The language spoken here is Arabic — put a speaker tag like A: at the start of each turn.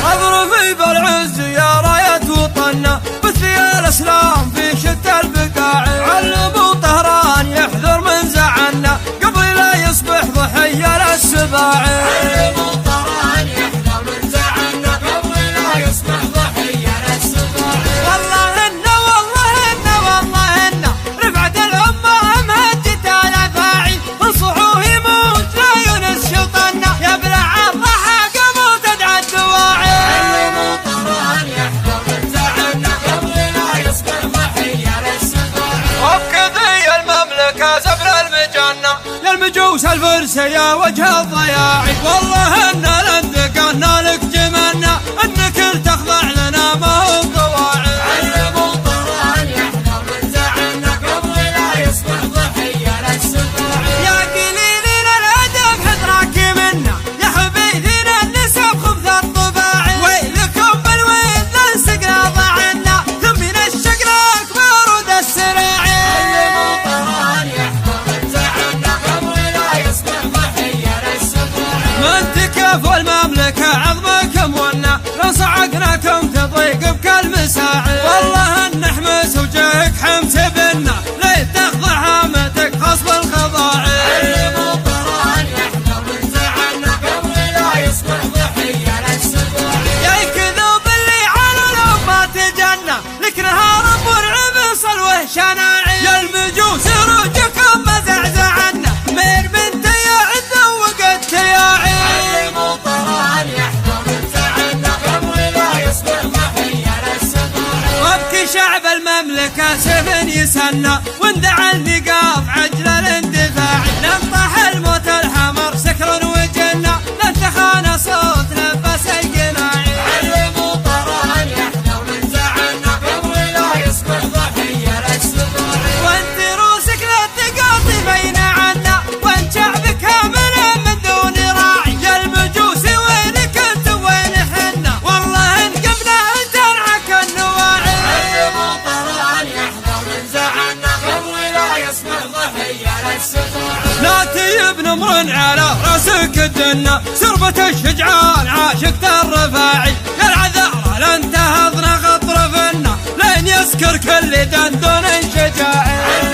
A: اضربي بالعز يا راية وطننا، بثي الاسلام في شتى البقاع. علموا طهران يحذر من زعلنا قبل لا يصبح ضحية للسباع.
B: علموا طهران يحذر من زعلنا قبل لا يصبح ضحية للسباع.
A: والله إن رفعت الأمة مهجت الأفاعي، انصحوه يموت لا يونس شطنا، يبلع الضحى قبل تدعى الدواعي.
B: علموا طهران يحذر من زعلنا قبل لا يصبح ضحية للسباع.
A: وبكذي المملكة زبر المجنة للمجوس الفرس يا وجه الضياعي. والله إن لندقنا لك جمنا انك تخضع لنا ما هو ضواعي.
B: علموا طهران يحذر من زعلنا قبل لا يصبح ضحية للسباع.
A: يا قليلين الادب حذرك منا، يا حبيبنا النسب خبث الطباعي. ويلكم بالويل لنسقنا ضعنا، ثم من الشقر اكبر ود السراعي.
B: علموا طهران يحذر من زعلنا قبل لا يصبح ضحية للسباع.
A: من تكف المملكة عظمك مونا، لو صعقناكم تضيق بكالمساعي. والله ان حمس وجهك حمس بنا، ليه تخضع هامتك خصب الخضاعي.
B: علموا طهران يحذر من زعلنا قبل لا يصبح ضحية للسباع.
A: يا كذوب اللي على الأمة تجنى، لك نهار مرعب صلوه شناعي. يا المجوس روجكم مزعزعنا، مير بنت يا عذا وقد تياعي.
B: علموا طهران يحذر من زعلنا قبل لا يصبح ضحية للسباع.
A: وابكي شعب المملكة سيف يسنى، واندعى النقاط عجل الاندفاع. ننطح الموت الحمر سكر وجنة، لن تخان صوت نفس القناعي.
B: علموا طهران يحذر من زعلنا قبل لا يصبح ضحية للسباع.
A: وانت روسك لا تقاطي بين عنا، وانت شعبك كامل من دون راعي. يا المجوس وينك انت وين حنا، والله ان قمنا ترعك النواعي.
B: علموا طهران يحذر من زعلنا قبل لا يصبح ضحية للسباع.
A: لا تجيب نمر على راسك الدنة، سربة الشجعان عاشقت الرفاعي. يا العذارى لن تهضنا غطر فنا، لين يسكر كل دندون شجاعي.